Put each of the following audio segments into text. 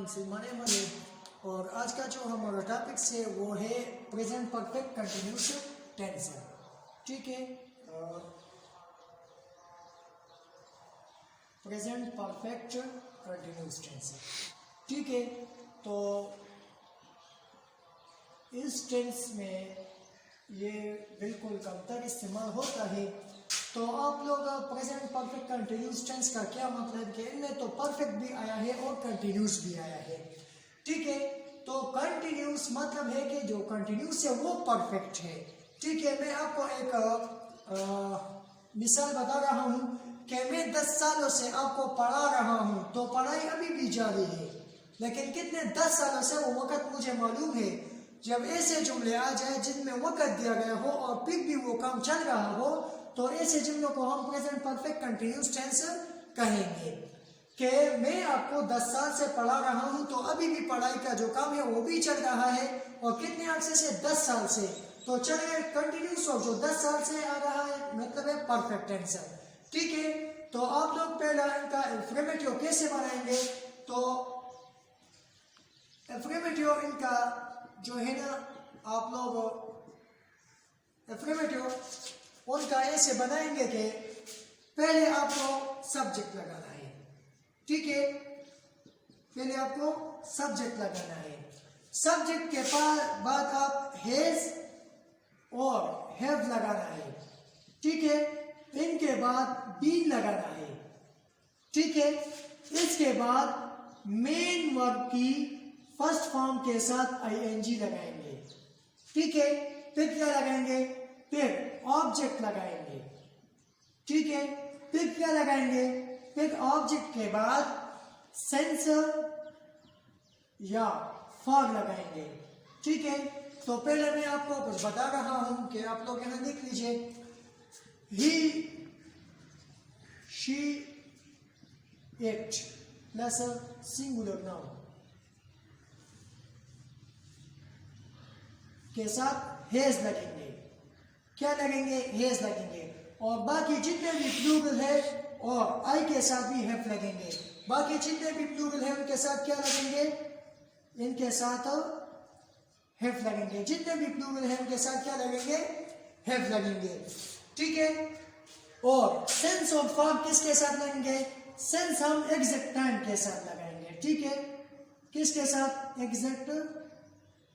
ध्यान से माने माने। और आज का जो हमारा टॉपिक है वो है प्रेजेंट परफेक्ट कंटिन्यूस टेंस। ठीक है, प्रेजेंट परफेक्ट कंटिन्यूस टेंस। ठीक है, तो इस टेंस में ये बिल्कुल कमतर इस्तेमाल होता है। तो आप लोग प्रेजेंट परफेक्ट कंटिन्यूस टेंस का क्या मतलब कि इनमें तो परफेक्ट भी आया है और कंटिन्यूस भी आया है। ठीक है, तो कंटिन्यूस मतलब है कि जो कंटिन्यूस है वो परफेक्ट है। ठीक है, मैं आपको एक मिसाल बता रहा हूँ कि मैं 10 सालों से आपको पढ़ा रहा हूँ, तो पढ़ाई अभी भी जारी है, लेकिन कितने 10 सालों से वो वक्त मुझे मालूम है। जब ऐसे जुमले आ जाए जिनमें वक्त दिया गया हो और फिर भी वो काम चल रहा हो, तो ऐसे जुमलों को हम प्रेजेंट परफेक्ट कंटिन्यूस टेंस कहेंगे। कि मैं आपको 10 साल से पढ़ा रहा हूँ, तो अभी भी पढ़ाई का जो काम है वो भी चल रहा है, और कितने अरसे से 10 साल से, तो चलिए कंटिन्यूस और जो 10 साल से आ रहा है मतलब है परफेक्ट टेंस। ठीक है, तो आप लोग पहला इनका एफर्मेटिव कैसे बनाएंगे। तो एफर्मेटिव इनका जो है ना, आप लोग एफर्मेटिव उनका ऐसे बनाएंगे कि पहले आपको सब्जेक्ट लगाना है। ठीक है, पहले आपको सब्जेक्ट लगाना है। सब्जेक्ट के बाद आप हैज और हैव लगाना है। ठीक है, इनके बाद बीन लगाना है। ठीक है, इसके बाद मेन वर्ब की फर्स्ट फॉर्म के साथ आईएनजी लगाएंगे। ठीक है, फिर क्या लगाएंगे, फिर ऑब्जेक्ट लगाएंगे। ठीक है, फिर क्या लगाएंगे, फिर ऑब्जेक्ट के बाद सेंस या फॉर लगाएंगे। ठीक है, तो पहले मैं आपको कुछ बता रहा हूं कि आप लोग यहां लिख लीजिए। He, she, it plus singular noun के साथ हेज लगेंगे। क्या लगेंगे, हेज लगेंगे। और बाकी जितने भी प्लूरल है और आई के साथ भी हैव लगेंगे। बाकी जितने भी प्लूरल है उनके साथ क्या लगेंगे, इनके साथ हैव लगेंगे। जितने भी प्लूरल है उनके साथ क्या लगेंगे, हैव लगेंगे। ठीक है, और सेंस और फॉर्म किसके साथ लगेंगे, सेंस हम एग्जैक्ट टाइम के साथ लगाएंगे। ठीक है, किसके साथ, एग्जैक्ट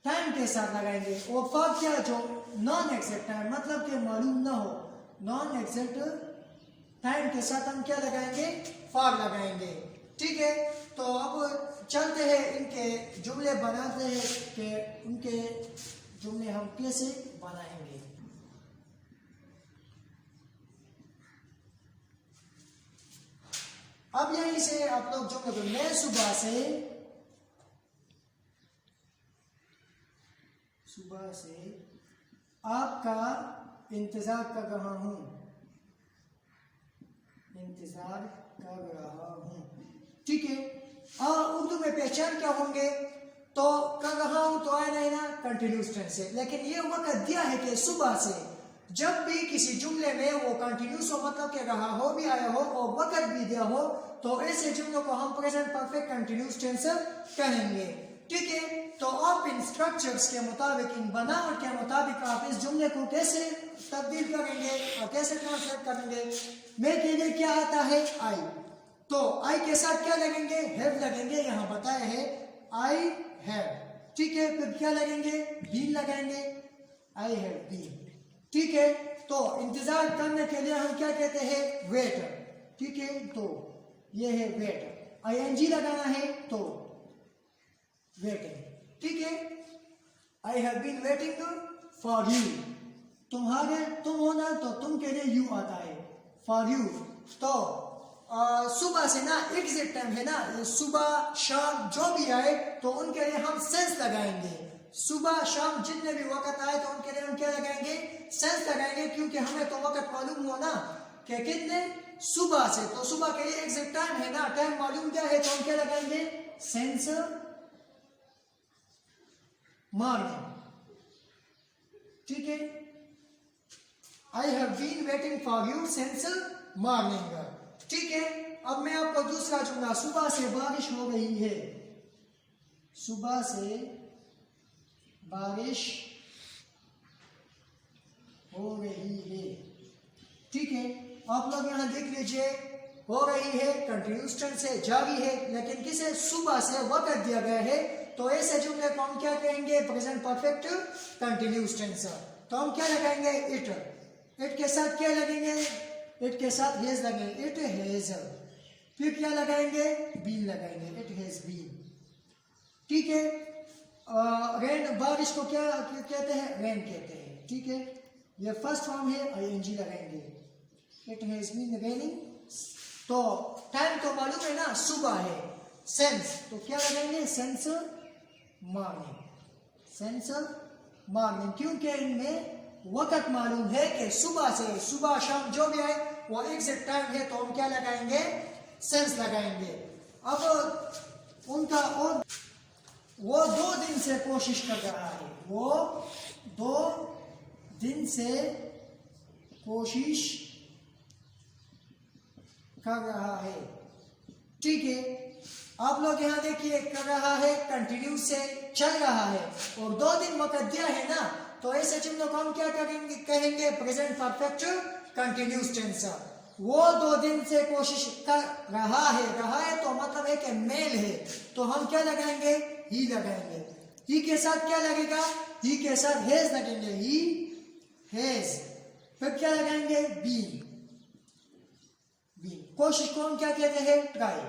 टाइम के साथ लगाएंगे। और फॉर क्या, जो नॉन एग्जैक्ट टाइम मतलब कि मालूम ना हो, नॉन एग्जैक्ट टाइम के साथ हम क्या लगाएंगे, फॉर लगाएंगे। ठीक है, तो अब चलते हैं इनके जुमले बनाते हैं कि उनके जुमले हम कैसे बनाएंगे। अब यहीं से आप लोग जो करें, मैं सुबह से आपका इंतजार कर रहा हूं, इंतजार कर रहा हूं। ठीक है, और उर्दू में पहचान क्या होंगे, तो कर रहा हूं तो आया नहीं ना, कंटिन्यूस टेंस है। लेकिन ये वक्त दिया है कि सुबह से, जब भी किसी जुमले में वो कंटिन्यूस हो मतलब कि रहा हो भी आया हो और वक्त भी दिया हो, तो ऐसे जुमलों को हम प्रेजेंट परफेक्ट कंटिन्यूस टेंस कहेंगे। ठीक है, तो आप इन स्ट्रक्चर्स के मुताबिक, इन बनावट के मुताबिक आप इस जुमले को कैसे तब्दील करेंगे और कैसे ट्रांसलेट करेंगे। मैं के लिए क्या आता है, आई, तो आई के साथ क्या लगेंगे, हैव लगेंगे, यहां बताया है आई हैव। ठीक है, फिर क्या लगेंगे, बीन लगाएंगे, आई हैव बीन। ठीक है, तो इंतजार करने के लिए हम क्या कहते हैं, वेट। ठीक है, तो ये है वेट, आईएनजी लगाना है तो वेटिंग। ठीक है, I have been waiting for you, तुम होना तो तुम के लिए यू आता है, फॉर यू। तो सुबह से ना एग्जैक्ट टाइम है ना, सुबह शाम जो भी आए तो उनके लिए हम सेंस लगाएंगे। सुबह शाम जितने भी वक्त आए तो उनके लिए हम क्या लगाएंगे, सेंस लगाएंगे, क्योंकि हमें तो वक्त मालूम हुआ ना कि कितने सुबह से, तो सुबह के लिए एग्जैक्ट टाइम है ना, टाइम मालूम क्या है, तो हम क्या लगाएंगे, सेंस मॉर्निंग। ठीक है, I have been waiting for you since morning. ठीक है, अब मैं आपको दूसरा जुमला, सुबह से बारिश हो रही है, सुबह से बारिश हो रही है। ठीक है, आप लोग यहाँ देख लीजिए, हो रही है कंटिन्यूस टेंस है, जारी है, लेकिन किसे सुबह से वक्त दिया गया है, तो ऐसे जुमले को हम क्या कहेंगे, प्रेजेंट परफेक्ट कंटिन्यूस टेंस। तो हम क्या लगाएंगे, इट के साथ क्या लगेंगे, इट के साथ हैज लगेंगे, इट हैज। फिर क्या लगाएंगे, बीन लगाएंगे, इट हैज बीन। ठीक है, रेन, बारिश को क्या कहते हैं, रेन कहते हैं। ठीक है, ये फर्स्ट फॉर्म है, आईएनजी लगाएंगे, इट हैज बीन रेनिंग। तो टाइम तो मालूम है ना, सुबह है, सेंस तो क्या लगाएंगे, सेंस मॉर्निंग, सेंस मॉर्निंग, क्योंकि इनमें वक्त मालूम है कि सुबह से, सुबह शाम जो भी है वो एग्जैक्ट टाइम है, तो हम क्या लगाएंगे, सेंस लगाएंगे। अब उनका, और वो 2 दिन से कोशिश कर रहा है, वो 2 दिन से कोशिश कर रहा है। ठीक है, आप लोग यहाँ देखिए, कर रहा है कंटिन्यूस से चल रहा है, और 2 दिन वक्त दिया है ना, तो ऐसे जुमलों को हम क्या करेंगे, कहेंगे प्रेजेंट परफेक्ट कंटिन्यूस टेंस। वो 2 दिन से कोशिश कर रहा है तो मतलब है कि मेल है, तो हम क्या लगाएंगे, ही लगाएंगे। ही के साथ क्या लगेगा, ही के साथ हैज लगेंगे, ही हैज। फिर क्या लगाएंगे, बीन, बीन। कोशिश को हम क्या कहते हैं, ट्राई।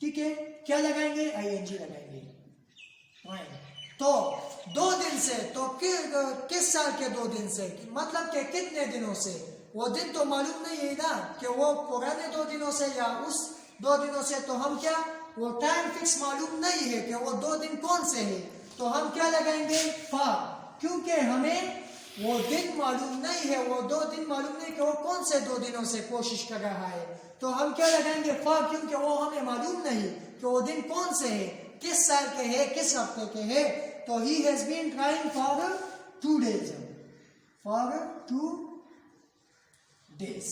ठीक है, क्या लगाएंगे, आईएनजी लगाएंगे, तो 2 दिन से, तो किस साल के 2 दिन से, मतलब कि कितने दिनों से, वो दिन तो मालूम नहीं है ना कि वो पुराने 2 दिनों से या उस 2 दिनों से, तो हम क्या, वो टाइम फिक्स मालूम नहीं है कि वो 2 दिन कौन से है, तो हम क्या लगाएंगे, फॉर, क्योंकि हमें वो दिन मालूम नहीं है, वो 2 दिन मालूम नहीं कि वो कौन से 2 दिनों से कोशिश कर रहा है, तो हम क्या लगाएंगे, फॉर, क्योंकि वो हमें मालूम नहीं कि वो दिन कौन से है, किस साल के है, किस हफ्ते के है, तो he has been trying for 2 days, for 2 days।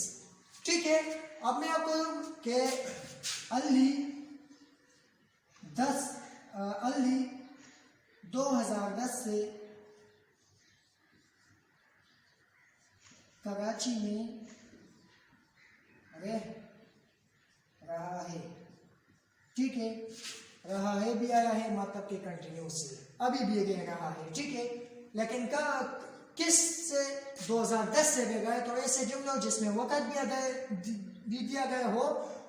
ठीक है, अब मैं आपको के अली 2010 से कराची में रह रहा है। ठीक है, रहा है भी आया है, मतलब के कंटिन्यूस से, अभी भी रह रहा है। ठीक है, लेकिन किस से, 2010 से भी गए, तो ऐसे जुमलों जिसमें वक्त भी दिया गया हो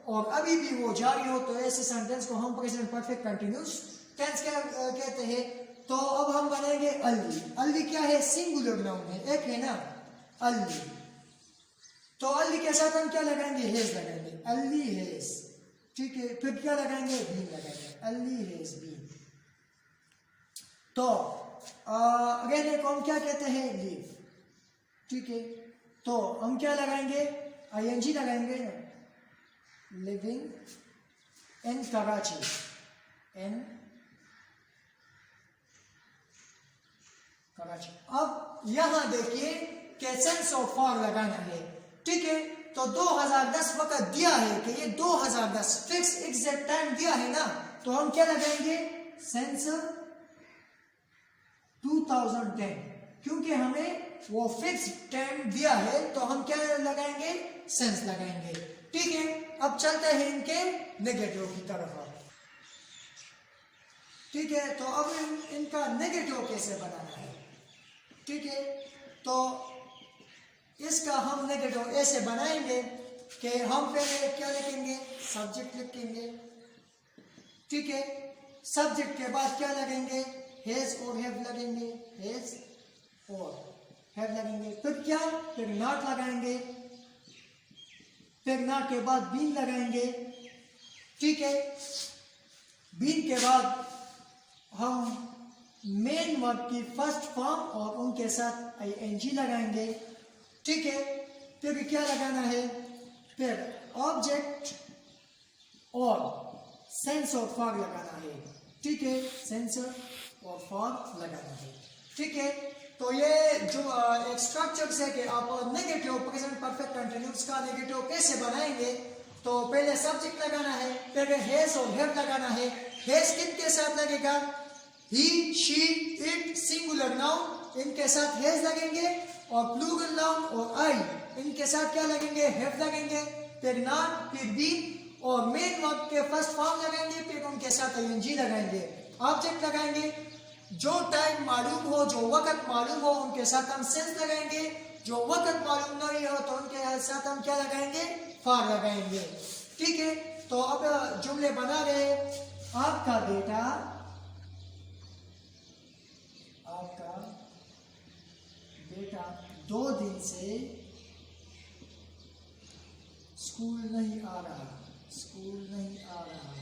और अभी भी वो जारी हो, तो ऐसे सेंटेंस को हम प्रेजेंट परफेक्ट कंटिन्यूस टेंस क्या कहते हैं। तो अब हम बनाएंगे अली। अली क्या है, सिंगुलर नाउन है, एक है ना, अली। तो अली के साथ हम क्या लगाएंगे, हेज लगाएंगे, अली हेज। ठीक है, फिर क्या लगाएंगे, बीन लगाएंगे, अली हेज बीन। तो रहने को हम क्या कहते हैं, लीव। ठीक है, तो हम क्या लगाएंगे, आईएनजी लगाएंगे, लिविंग इन कराची, इन कराची। अब यहां देखिए कि सेंस ऑफ फॉर लगाना है। ठीक है, तो 2010 वक्त दिया है कि ये 2010 फिक्स एग्जैक्ट टाइम दिया है ना, तो हम क्या लगाएंगे, सेंस 2010, क्योंकि हमें वो फिक्स टाइम दिया है, तो हम क्या लगाएंगे, सेंस लगाएंगे। ठीक है, अब चलते हैं इनके नेगेटिव की तरफ। ठीक है, तो अब इनका नेगेटिव कैसे बनाना है। ठीक है, तो इसका हम नेगेटिव ऐसे बनाएंगे कि हम पहले क्या लिखेंगे, सब्जेक्ट लिखेंगे। ठीक है, सब्जेक्ट के बाद क्या लगेंगे, हैज और हैव लगेंगे, हैज और हैव लगेंगे। फिर क्या, फिर नॉट लगाएंगे, फिर नॉट के बाद बीन लगाएंगे। ठीक है, बीन के बाद हम मेन वर्ब की फर्स्ट फॉर्म और उनके साथ आईएनजी लगाएंगे। ठीक है, फिर क्या लगाना है, फिर ऑब्जेक्ट और सेंस ऑफ फॉर लगाना है। ठीक है, सेंस और फॉर लगाना है। ठीक है, तो ये जो एक स्ट्रक्चर है कि आप नेगेटिव प्रेजेंट परफेक्ट कंटिन्यूस का नेगेटिव कैसे बनाएंगे। तो पहले सब्जेक्ट लगाना है, फिर हैज और हैव लगाना है, हैज किन के साथ लगेगा? ही, शी, इट सिंगुलर नाउन इनके साथ हैज लगेंगे, और प्लूरल नाउन और आई इनके साथ क्या लगेंगे? हैव लगेंगे। फिर नॉट, फिर बीन, और मेन वर्ब के फर्स्ट फॉर्म लगाएंगे, फिर उनके साथ आईएनजी लगाएंगे, ऑब्जेक्ट लगाएंगे। जो टाइम मालूम हो, जो वक्त मालूम हो, उनके साथ हम सेंस लगाएंगे। जो वक्त मालूम नहीं हो तो उनके साथ हम क्या लगाएंगे? फॉर लगाएंगे। ठीक है, तो अब जुमले बना रहे। आपका बेटा 2 दिन से स्कूल नहीं आ रहा, स्कूल नहीं आ रहा,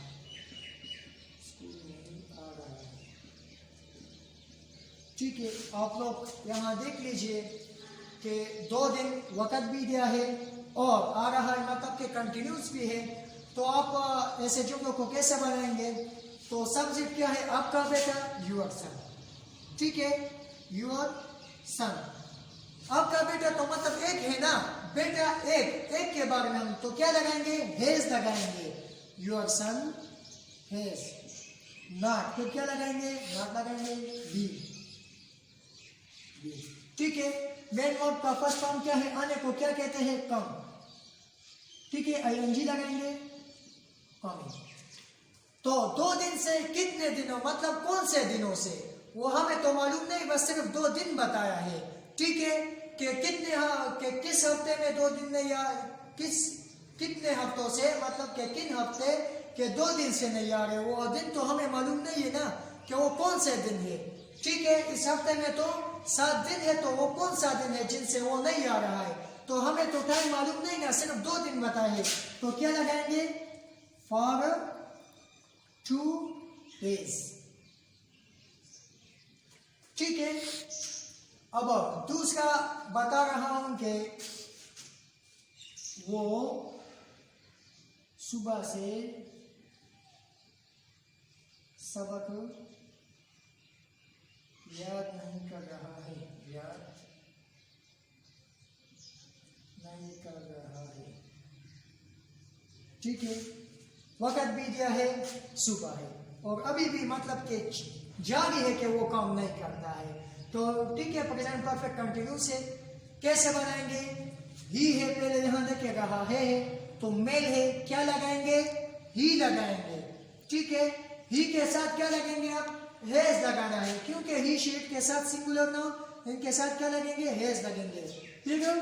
स्कूल नहीं आ रहा। ठीक है, आप लोग यहाँ देख लीजिए कि 2 दिन वक्त भी दिया है और आ रहा है मतलब कि कंटिन्यूस भी है। तो आप ऐसे जुमलों को कैसे बनाएंगे? तो सब्जेक्ट क्या है? आपका बेटा, यूर सन। ठीक है, यूर सन, आपका बेटा तो मतलब एक है ना, बेटा एक के बारे में हम तो क्या लगाएंगे? हैज लगाएंगे। Your sun has. नॉट, फिर क्या लगाएंगे? नॉट लगाएंगे। बी। ठीक है, मेन वर्ब का फर्स्ट फॉर्म क्या है? आने को क्या कहते हैं? कम। ठीक है, आईएनजी लगाएंगे, कमिंग। तो 2 दिन से कितने दिनों, मतलब कौन से दिनों से, वो हमें तो मालूम नहीं, बस सिर्फ 2 दिन बताया है। ठीक है, कि कितने कि किस हफ्ते में 2 दिन नहीं, या कितने हफ्तों से, मतलब कि किन हफ्ते के 2 दिन से नहीं आ रहे, वो दिन तो हमें मालूम नहीं है ना कि वो कौन से दिन है। ठीक है, इस हफ्ते में तो 7 दिन है, तो वो कौन सा दिन है जिनसे वो नहीं आ रहा है? तो हमें तो टाइम मालूम नहीं ना, सिर्फ 2 दिन बताए हैं। तो क्या लगाएंगे? For 2 days। ठीक है, अब दूसरा बता रहा हूं कि वो सुबह से सबक याद नहीं कर रहा है, याद नहीं कर रहा है। ठीक है, वक्त भी दिया है, सुबह है, और अभी भी मतलब कि जारी है कि वो काम नहीं करता है। तो ठीक है, प्रेजेंट परफेक्ट कंटिन्यूस है। कैसे बनाएंगे? ही है, पहले यहां देखे रहा है, तो मेल है, क्या लगाएंगे? ही लगाएंगे। ठीक है, ही के साथ क्या लगेंगे? आप हैज लगाना है, क्योंकि ही शीट के साथ सिंगुलर नाउन, इनके साथ क्या लगेंगे? हैज लगेंगे। ठीक है,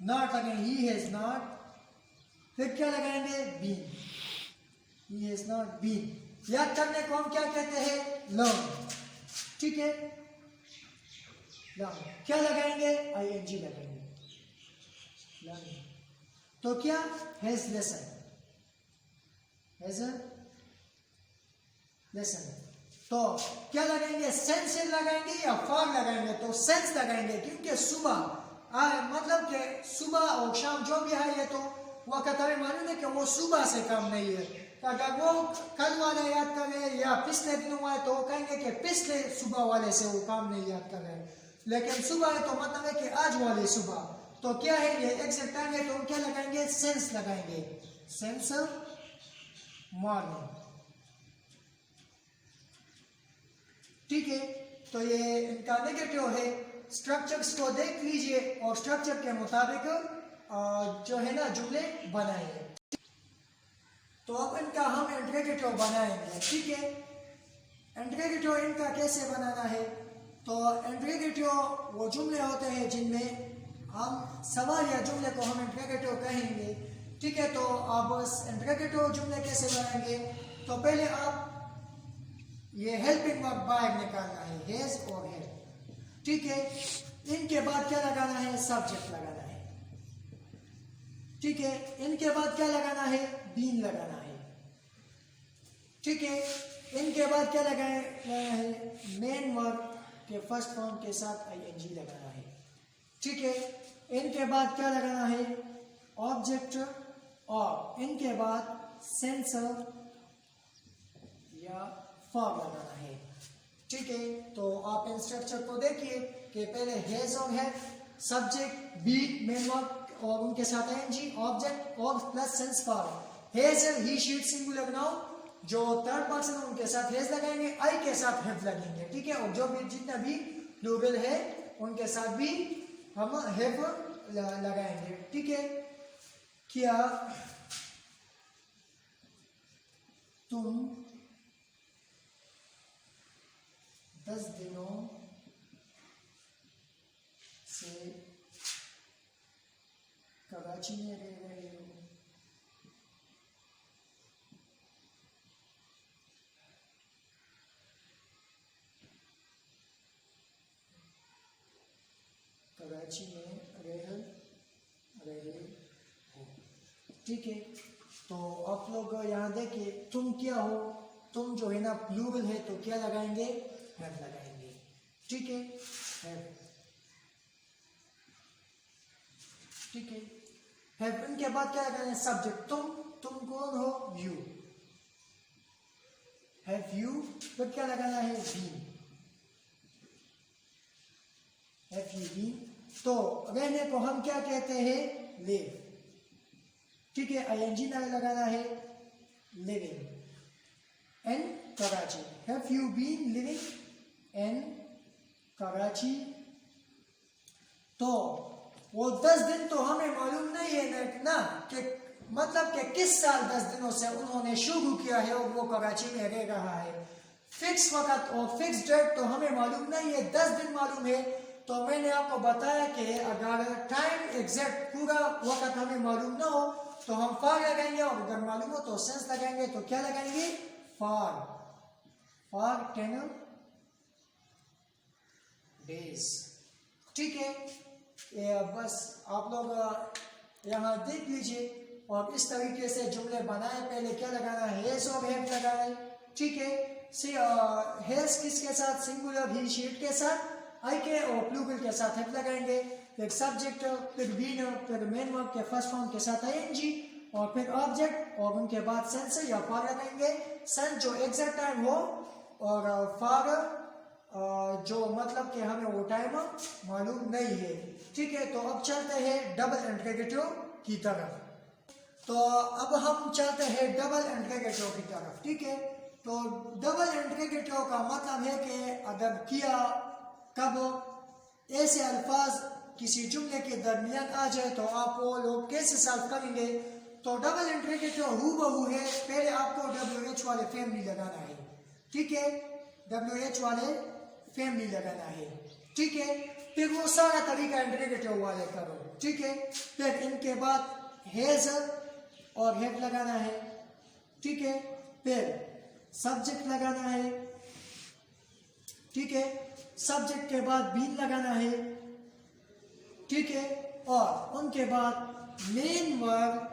नॉट लगेंगे, ही हैज नॉट। फिर क्या लगाएंगे? Been, he has not been. याद करने को हम क्या कहते हैं? लर्न। ठीक है, लर्न, क्या लगाएंगे? आईएनजी लगाएंगे, लर्न। तो क्या? Has lesson, has a lesson. तो क्या लगाएंगे? सेंस लगाएंगे या फॉर लगाएंगे? तो सेंस लगाएंगे, क्योंकि सुबह मतलब कि सुबह और शाम जो भी है, ये तो वक्त हमें मालूम है कि वो सुबह से काम नहीं है। अगर वो कल वाला याद कर रहे हैं या पिछले दिनों वाले, तो वो कहेंगे कि पिछले सुबह वाले से वो काम नहीं याद कर रहे हैं। लेकिन सुबह है तो मतलब है कि आज वाले सुबह। तो क्या है ये? एग्जैक्ट टाइम है, तो हम क्या लगाएंगे? सेंस लगाएंगे, सेंस मॉर्निंग। ठीक है, तो ये इनका नेगेटिव है। स्ट्रक्चर्स को देख लीजिए और स्ट्रक्चर के मुताबिक जो है ना जुमले बनाएंगे। तो अब इनका हम इंट्रोगेटिव बनाएंगे। ठीक है, इंट्रोगेटिव इनका कैसे बनाना है? तो इंट्रोगेटिव वो जुमले होते हैं जिनमें हम सवाल या जुमले को हम इंट्रोगेटिव कहेंगे। ठीक है, तो आप इंट्रोगेटिव जुमले कैसे बनाएंगे? तो पहले आप ये हेल्पिंग वर्ब बाहर निकालना है, हैज और है। ठीक है, इनके बाद क्या लगाना है? सब्जेक्ट लगाना है। ठीक है, इनके बाद क्या लगाना है? बीन लगाना है। ठीक है, इनके बाद क्या लगाना है? मेन वर्ब के फर्स्ट फॉर्म के साथ आईएनजी लगाना है। ठीक है, इनके बाद क्या लगाना है? ऑब्जेक्ट, और इनके बाद सेंसर या फॉर्म लगाना है। ठीक है, तो आप इन स्ट्रक्चर को देखिए कि पहले हैज और है, सब्जेक्ट, बी, मेन वर्ब और उनके साथ आईएनजी, ऑब्जेक्ट और plus sense form. Has, he, she, singular noun, जो थर्ड पर्सन है उनके साथ हेज लगाएंगे, आई के साथ हैव लगेंगे, ठीक है। और जो भी जितना भी प्लूरल है उनके साथ भी हम हैव लगाएंगे, ठीक है। क्या तुम 10 दिनों से कराची में रह रहे हो? कराची में रह रहे हो, ठीक है। तो आप लोग यहाँ देखिए, तुम क्या हो, तुम जो है ना प्लूरल है तो क्या लगाएंगे, हैव लगाएंगे, ठीक है, हैव, ठीक है। हैव इनके बाद क्या लगाएंगे, सब्जेक्ट, तुम कौन हो, यू, हैव यू, फिर क्या लगाना है, बीन, हैव यू बीन। तो रहने को हम क्या कहते हैं, लिव, ठीक है। आईएनजी लगाना है, living in Karachi, have you been living in Karachi. तो वो 10 दिन तो हमें मालूम नहीं है ना कि मतलब कि किस साल 10 दिनों से उन्होंने शुरू किया है और वो कराची में रह रहा है। फिक्स वक्त और फिक्स डेट तो हमें मालूम नहीं है, 10 दिन मालूम है। तो मैंने आपको बताया कि अगर टाइम एग्जैक्ट पूरा वक्त हमें मालूम ना हो तो हम फार लगाएंगे, और अगर मालूम हो तो सेंस लगाएंगे। तो क्या लगाएंगे, फार 10 डेज, ठीक है। ये बस आप लोग यहाँ देख लीजिए और इस तरीके से जुमले बनाए। पहले क्या लगाना है, हेज और हैव लगाना है, ठीक है। हेज किसके साथ, सिंगुलर ही शीट के साथ, आई के और प्लूरल के साथ हैव लगाएंगे, फिर सब्जेक्ट, फिर बीन, फिर मेन वर्ब के फर्स्ट फॉर्म के साथ आईएनजी, और फिर ऑब्जेक्ट, और उनके बाद सेंस या फार लगाएंगे। सेंस जो एग्जैक्ट टाइम हो, और फार जो मतलब कि हमें वो टाइम मालूम नहीं है, ठीक है। तो अब चलते हैं डबल इंट्रोगेटिव की तरफ। तो अब हम चलते हैं डबल इंट्रोगेटिव की तरफ, ठीक है। तो डबल इंट्रोगेटिव का मतलब है कि अगर किया, कब, ऐसे अल्फाज किसी जुमले के दरमियान आ जाए तो आप वो लोग कैसे सॉल्व करेंगे। तो डबल इंट्रोगेटिव हूबहू है, पहले आपको WH वाले फैमिली लगाना है, ठीक है, WH वाले फैमिली लगाना है, ठीक है। फिर वो सारा तरीका इंट्रोगेटिव वाले करो, ठीक है। फिर इनके बाद हैज और हैव लगाना है, ठीक है। फिर सब्जेक्ट लगाना है, ठीक है। सब्जेक्ट के बाद बीन लगाना है, ठीक है। और उनके बाद मेन वर्ब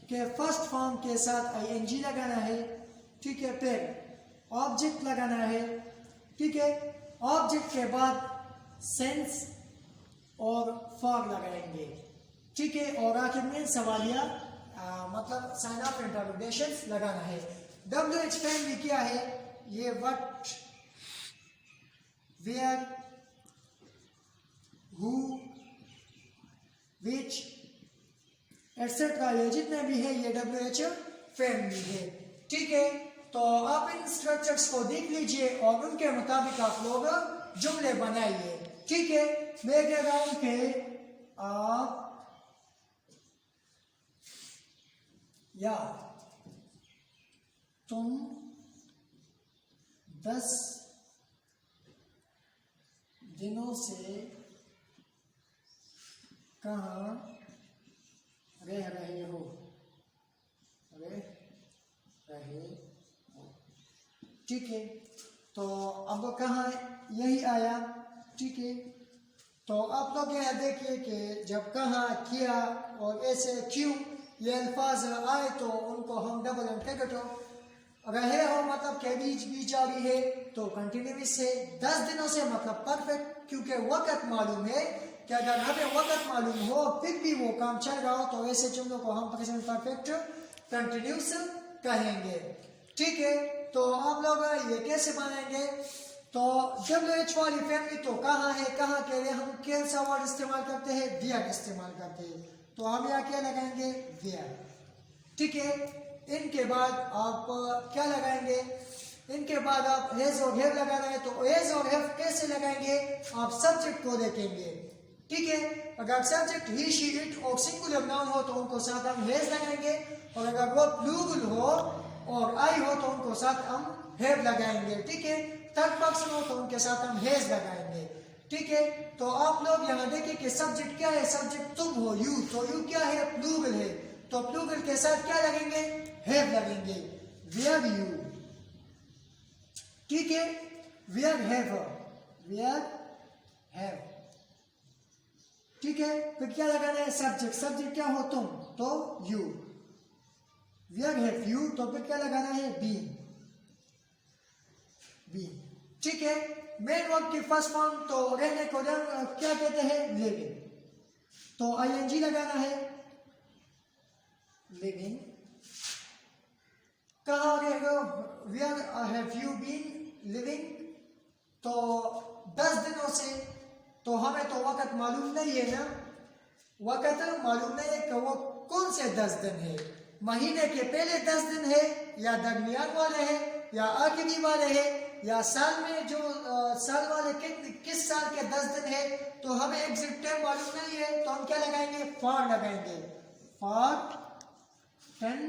के फर्स्ट फॉर्म के साथ आईएनजी लगाना है, ठीक है। फिर ऑब्जेक्ट लगाना है, ठीक है। ऑब्जेक्ट के बाद सेंस और फॉर लगाएंगे, ठीक है। और आखिर में सवालिया मतलब साइन ऑफ इंटरोगेशन लगाना है। WH फैमिली क्या है, ये what, where, who, which etcetera, ये जितने भी है ये WH फैमिली है, ठीक है। तो आप इन स्ट्रक्चर्स को देख लीजिए और उनके मुताबिक आप लोग जुमले बनाइए, ठीक है। मैं कह रहा हूं कि आप या तुम 10 दिनों से कहाँ रह रहे हो, ठीक है। तो अब कहाँ यही आया, ठीक है। तो आप लोग यहाँ देखिए कि जब कहाँ, किया और ऐसे क्यों ये अल्फाज आए तो उनको हम डबल इंट्रोगेटिव, रहे हो मतलब के बीच बीच जारी है तो कंटिन्यूस है, 10 दिनों से मतलब परफेक्ट, क्योंकि वक्त मालूम है कि अगर हमें वक्त मालूम हो फिर भी वो काम चल रहा हो तो ऐसे जुमलों को हम प्रेजेंट परफेक्ट कंटिन्यूस कहेंगे, ठीक है। तो आप लोग ये कैसे बनाएंगे, तो WH वाली फैमिली तो कहाँ है, कहाँ के लिए हम कौन सा वर्ड इस्तेमाल करते हैं, वेयर इस्तेमाल करते हैं। तो हम यहाँ क्या लगाएंगे, वेयर, ठीक है। इनके बाद आप क्या लगाएंगे, इनके बाद आप हैज और हैव लगाना है, तो हैज और हैव कैसे लगाएंगे, आप सब्जेक्ट को देखेंगे, ठीक है। अगर सब्जेक्ट ही शी इट और सिंगुलर नाउन हो तो उनको साथ हम हैज लगाएंगे, और अगर वो प्लूरल हो और आई हो तो उनको साथ हम हैव लगाएंगे, ठीक है। थर्ड पर्सन हो तो उनके साथ हम हैज लगाएंगे, ठीक है। तो आप लोग यहाँ देखिए कि सब्जेक्ट क्या है, सब्जेक्ट तुम हो, यू, तो यू क्या है, प्लूरल है, तो प्लूरल के साथ क्या लगेंगे, हैव लगेंगे, वेयर यू, ठीक है। वेयर हैव, वेयर हैव, ठीक है। फिर क्या लगाना है, सब्जेक्ट, सब्जेक्ट क्या हो, तुम, तो यू, वेयर हैव यू, तो फिर क्या लगाना है, बीन, बीन, ठीक है। मेन वर्ब की फर्स्ट फॉर्म तो रहने को क्या कहते हैं, लिविंग, तो आईएनजी लगाना है, लिविंग। कहाँ रहेगा, where have you been living, तो 10 दिनों से, तो हमें तो वक्त मालूम नहीं है ना, वक्त मालूम नहीं है कि वो कौन से 10 दिन है, महीने के पहले 10 दिन है, या दरमियान वाले है, या आखिरी वाले है, या साल में जो साल वाले किस साल के 10 दिन है, तो हमें एग्जैक्ट टाइम मालूम नहीं है, तो हम क्या लगाएंगे, फॉर लगाएंगे, फॉर 10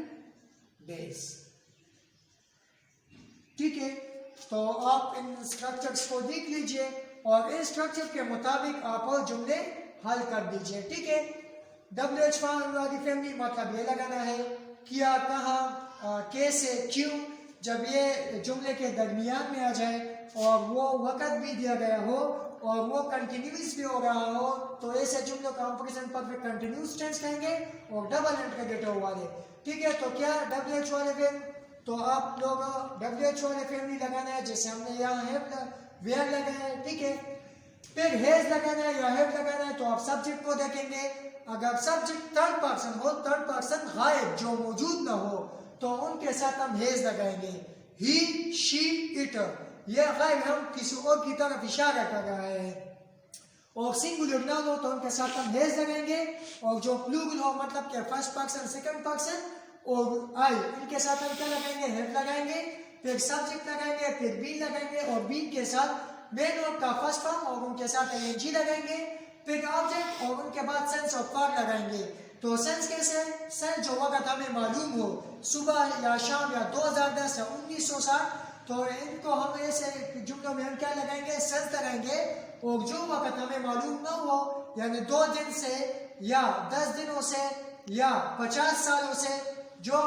डेज, ठीक है। तो आप इन स्ट्रक्चर्स को देख लीजिए और इस स्ट्रक्चर के मुताबिक आप जुमले हल कर दीजिए, ठीक है। WH वाली फैमिली मतलब ये लगाना है, किया, कहाँ, कैसे, क्यों, जब ये जुमले के दरमियान में आ जाए और वो वक्त भी दिया गया हो और वो कंटिन्यूस भी हो रहा हो, तो ऐसे जुमलों का हम प्रेजेंट परफेक्ट कंटिन्यूस टेंस कहेंगे और डबल इंटरोगेटिव वाले, ठीक है। तो क्या WH वाले फैमिली, तो आप लोग WH वाले फैमिली लगाना है, जैसे हमने यहाँ है वेयर लगाया है, ठीक है। फिर हैज लगाना है या हैव लगाना है, तो आप सब्जेक्ट को देखेंगे, अगर सब्जेक्ट थर्ड पर्सन हो, थर्ड पर्सन गायब जो मौजूद ना हो, तो उनके साथ हम हैज लगाएंगे, ही, शी, इट, ये गायब, हम किसी और की तरफ इशारा कर रहा है, और सिंगुलर नाउन हो तो उनके साथ हम हैज लगाएंगे, और जो प्लूरल हो मतलब के फर्स्ट पर्सन, सेकंड पर्सन और आई, इनके साथ हम क्या लगाएंगे, हैव लगाएंगे, फिर सब्जेक्ट लगाएंगे, फिर बीन लगाएंगे, और बीन के साथ मेन वर्ब का फर्स्ट फॉर्म और उनके साथ आईएनजी लगाएंगे, फिर ऑब्जेक्ट और उनके बाद सेंस और फॉर लगाएंगे। तो सेंस कैसे, सेंस जो वक्त हमें मालूम हो, सुबह या शाम या 2010 या 1960, तो इनको हम ऐसे जुमलों में हम क्या लगाएंगे, सेंस लगाएंगे, और जो वक्त हमें मालूम ना हो, यानी 2 दिन से या 10 दिनों से या 50 सालों से, जो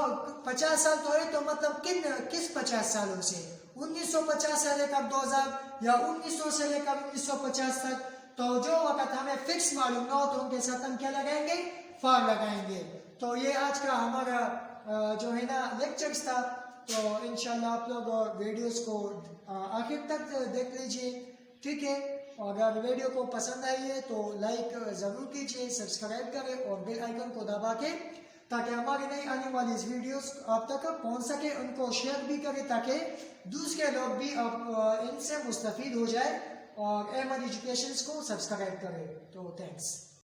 50 साल तो है तो मतलब किस 50 सालों से, 1950 से लेकर 2000 या 1900 से लेकर 1950 तक, तो जो वक्त हमें फिक्स मालूम ना हो तो उनके साथ हम क्या लगाएंगे, फॉर लगाएंगे। तो ये आज का हमारा जो है ना लेक्चर्स था, तो इंशाल्लाह आप लोग वीडियोस को आखिर तक देख लीजिए, ठीक है। और अगर वीडियो को पसंद आई है तो लाइक ज़रूर कीजिए, सब्सक्राइब करें और बेल आइकन को दबा के, ताकि हमारी नई आने वाली इस वीडियोस आप तक पहुंच सके, उनको शेयर भी करें ताकि दूसरे लोग भी आप इनसे मुस्तफीद हो जाए और एम एजुकेशन को सब्सक्राइब करें। तो थैंक्स।